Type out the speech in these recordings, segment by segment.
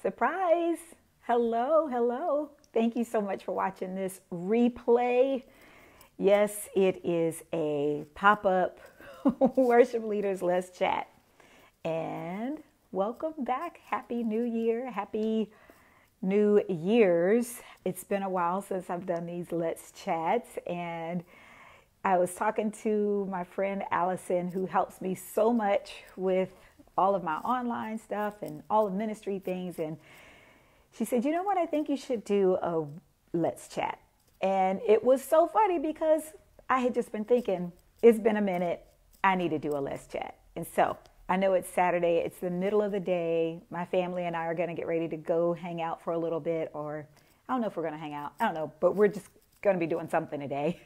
Surprise! Hello, hello. Thank you so much for watching this replay. Yes, it is a pop-up worship leaders Let's Chat. And welcome back. Happy New Year. Happy New Year's. It's been a while since I've done these Let's Chats, and I was talking to my friend Allison, who helps me so much with all of my online stuff and all of ministry things. And she said, you know what? I think you should do a Let's Chat. And it was so funny because I had just been thinking, it's been a minute. I need to do a Let's Chat. And so I know it's Saturday. It's the middle of the day. My family and I are going to get ready to go hang out for a little bit, or I don't know if we're going to hang out. I don't know, but we're just going to be doing something today.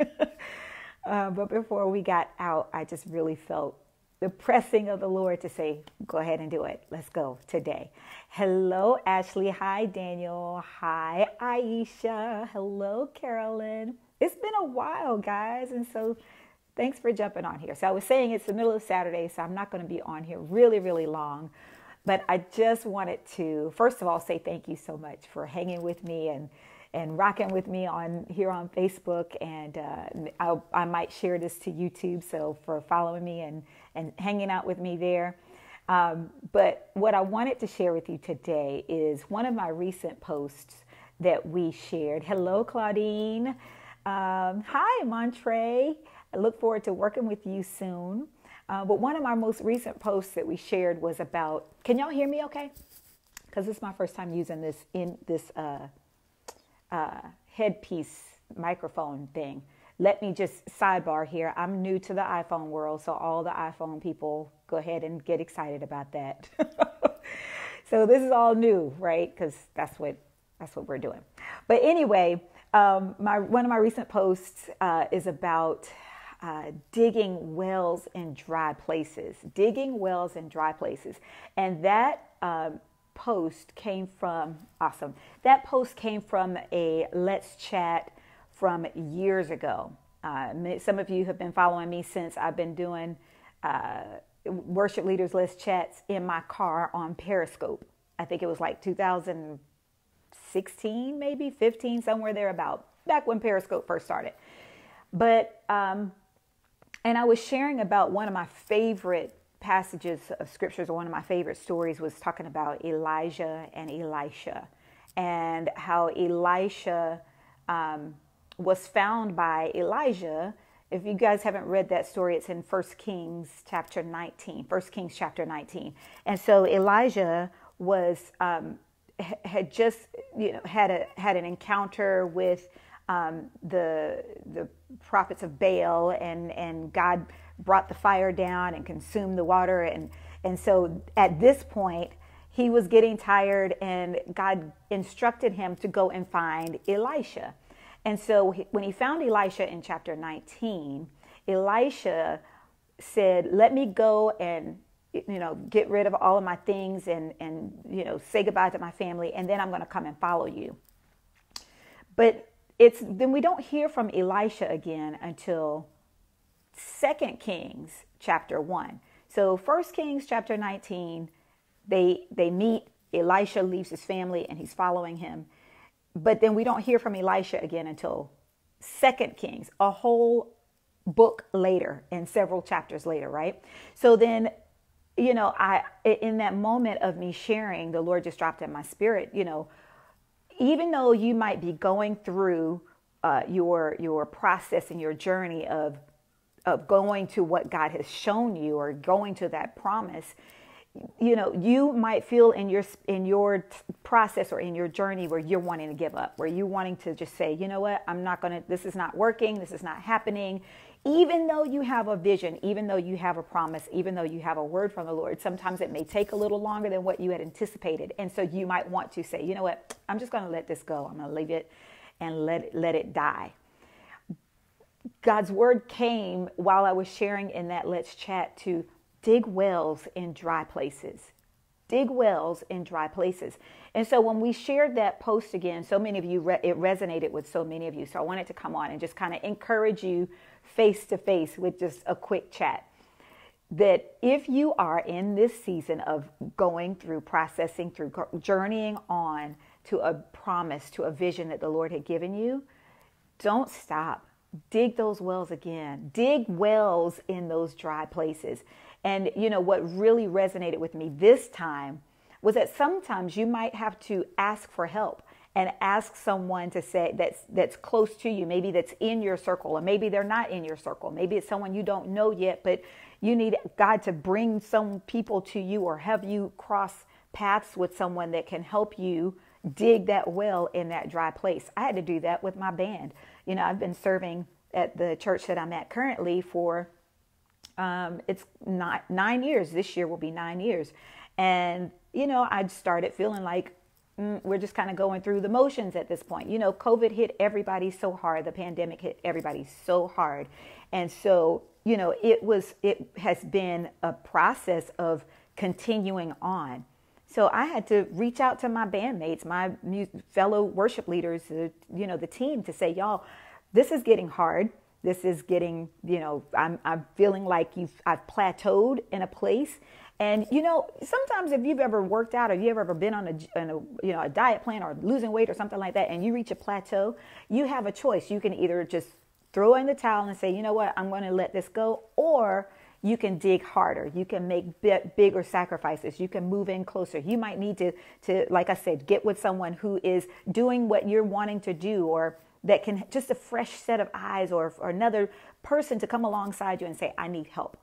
But before we got out, I just really felt the pressing of the Lord to say, go ahead and do it. Let's go today. Hello, Ashley. Hi, Daniel. Hi, Aisha. Hello, Carolyn. It's been a while, guys. And so thanks for jumping on here. So I was saying it's the middle of Saturday, so I'm not going to be on here really, really long. But I just wanted to, first of all, say thank you so much for hanging with me and rocking with me here on Facebook. And I might share this to YouTube, so for following me and hanging out with me there. But what I wanted to share with you today is one of my recent posts that we shared. Hello, Claudine. Hi, Montre. I look forward to working with you soon. But one of my most recent posts that we shared was about, can y'all hear me okay? Because this is my first time using this headpiece microphone thing. Let me just sidebar here. I'm new to the iPhone world, so all the iPhone people, go ahead and get excited about that. So this is all new, right? Because that's what we're doing. But anyway, one of my recent posts is about digging wells in dry places. Digging wells in dry places, and that post came from That post came from a Let's Chat from years ago. Some of you have been following me since I've been doing Worship Leaders Let's Chats in my car on Periscope. I think it was like 2016, maybe 15, somewhere thereabout, back when Periscope first started. But, and I was sharing about one of my favorite passages of scriptures, or one of my favorite stories was talking about Elijah and Elisha, and how Elisha was found by Elijah. If you guys haven't read that story, it's in 1 Kings chapter 19. 1 Kings chapter 19. And so Elijah was had just had an encounter with the prophets of Baal, and God brought the fire down and consumed the water, and so at this point he was getting tired, and God instructed him to go and find Elisha. And so when he found Elisha in chapter 19, Elisha said, let me go and get rid of all of my things and say goodbye to my family, and then I'm going to come and follow you. But then we don't hear from Elisha again until 2 Kings chapter 1. So 1 Kings chapter 19, they meet. Elisha leaves his family and he's following him. But then we don't hear from Elisha again until 2 Kings, a whole book later and several chapters later, right? So then, in that moment of me sharing, the Lord just dropped in my spirit, even though you might be going through your process and your journey of going to what God has shown you, or going to that promise, you might feel in your process or in your journey where you're wanting to give up, where you're wanting to just say, you know what, this is not working, this is not happening. Even though you have a vision, even though you have a promise, even though you have a word from the Lord, sometimes it may take a little longer than what you had anticipated. And so you might want to say, you know what, I'm just going to let this go. I'm going to leave it and let it die. God's word came while I was sharing in that Let's Chat to dig wells in dry places. Dig wells in dry places. And so when we shared that post again, so many of you, it resonated with so many of you. So I wanted to come on and just kind of encourage you face to face with just a quick chat. that if you are in this season of going through, processing through, journeying on to a promise, to a vision that the Lord had given you, don't stop. Dig those wells again. Dig wells in those dry places. And what really resonated with me this time was that sometimes you might have to ask for help and ask someone to say that's close to you, maybe that's in your circle, or maybe they're not in your circle. Maybe it's someone you don't know yet, but you need God to bring some people to you, or have you cross paths with someone that can help you dig that well in that dry place. I had to do that with my band. I've been serving at the church that I'm at currently for it's not 9 years. This year will be 9 years. And, I started feeling like we're just kind of going through the motions at this point. COVID hit everybody so hard. The pandemic hit everybody so hard. And so, it has been a process of continuing on. So I had to reach out to my bandmates, my fellow worship leaders, the team, to say, y'all, this is getting hard. This is getting, I'm feeling like I've plateaued in a place. And, sometimes if you've ever worked out, or you've ever been on a diet plan or losing weight or something like that, and you reach a plateau, you have a choice. You can either just throw in the towel and say, you know what, I'm going to let this go, or you can dig harder. You can make bigger sacrifices. You can move in closer. You might need to, like I said, get with someone who is doing what you're wanting to do, or that can just a fresh set of eyes, or another person to come alongside you and say, I need help.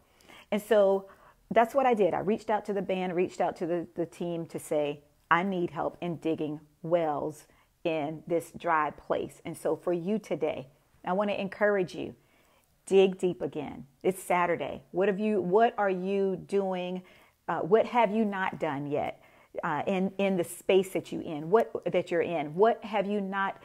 And so that's what I did. I reached out to the band, reached out to the team to say, I need help in digging wells in this dry place. And so for you today, I want to encourage you, dig deep again. It's Saturday. What are you doing? What have you not done yet in the space that you're in? What have you not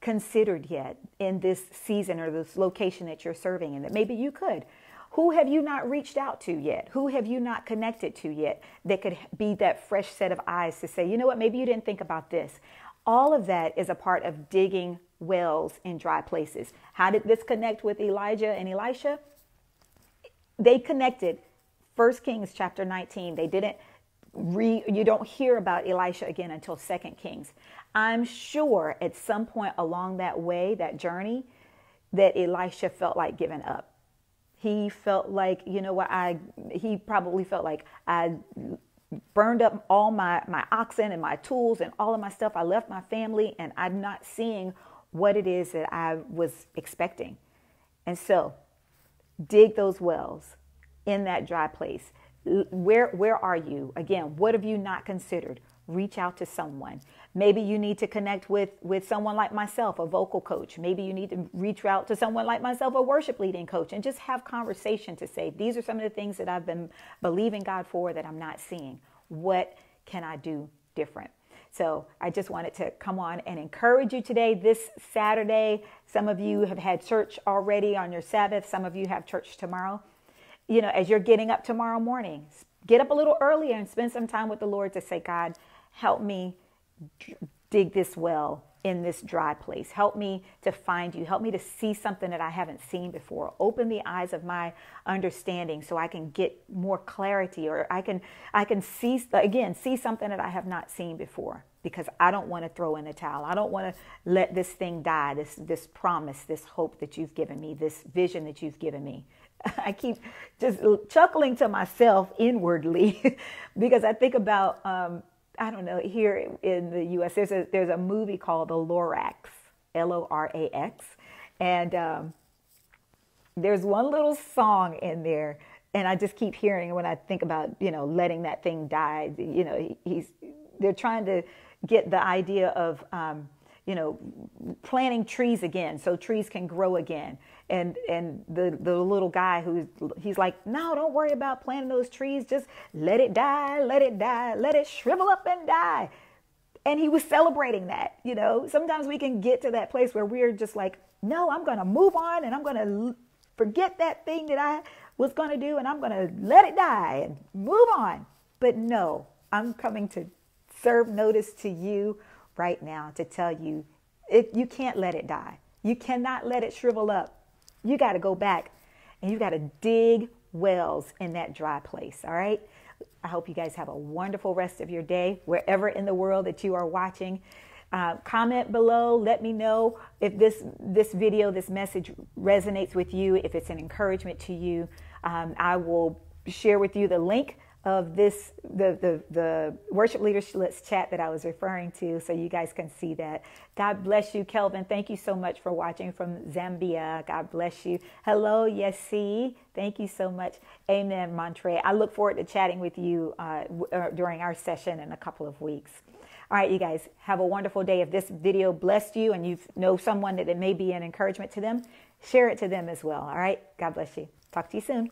considered yet in this season or this location that you're serving in that maybe you could? Who have you not reached out to yet? Who have you not connected to yet that could be that fresh set of eyes to say, you know what, maybe you didn't think about this. All of that is a part of digging wells in dry places. How did this connect with Elijah and Elisha? They connected. 1 Kings chapter 19. They didn't you don't hear about Elisha again until 2 Kings. I'm sure at some point along that way, that journey, that Elisha felt like giving up. He felt like, he probably felt like I burned up all my oxen and my tools and all of my stuff. I left my family and I'm not seeing what it is that I was expecting. And so dig those wells in that dry place. Where are you? Again, what have you not considered? Reach out to someone. Maybe you need to connect with someone like myself, a vocal coach. Maybe you need to reach out to someone like myself, a worship leading coach, and just have conversation to say, these are some of the things that I've been believing God for that I'm not seeing. What can I do different? So I just wanted to come on and encourage you today, this Saturday. Some of you have had church already on your Sabbath. Some of you have church tomorrow. As you're getting up tomorrow morning, get up a little earlier and spend some time with the Lord to say, God, help me dig this well in this dry place. Help me to find you. Help me to see something that I haven't seen before. Open the eyes of my understanding so I can get more clarity, or I can see something that I have not seen before, because I don't want to throw in the towel. I don't want to let this thing die, this promise, this hope that you've given me, this vision that you've given me. I keep just chuckling to myself inwardly because I think about, I don't know, here in the U.S., there's a movie called The Lorax, Lorax. And there's one little song in there, and I just keep hearing when I think about, letting that thing die. They're trying to get the idea of, planting trees again so trees can grow again. And the little guy he's like, no, don't worry about planting those trees. Just let it die, let it shrivel up and die. And he was celebrating that. Sometimes we can get to that place where we're just like, no, I'm going to move on and I'm going to forget that thing that I was going to do and I'm going to let it die and move on. But no, I'm coming to serve notice to you right now to tell you, you can't let it die. You cannot let it shrivel up. You got to go back and you got to dig wells in that dry place. All right. I hope you guys have a wonderful rest of your day, wherever in the world that you are watching. Comment below. Let me know if this video, this message resonates with you, if it's an encouragement to you. I will share with you the link of this, the worship leaders let's chat that I was referring to, so you guys can see that. God bless you, Kelvin. Thank you so much for watching from Zambia. God bless you. Hello, Yesi. Thank you so much. Amen, Montre. I look forward to chatting with you during our session in a couple of weeks. All right, you guys, have a wonderful day. If this video blessed you and you know someone that it may be an encouragement to them, share it to them as well. All right, God bless you. Talk to you soon.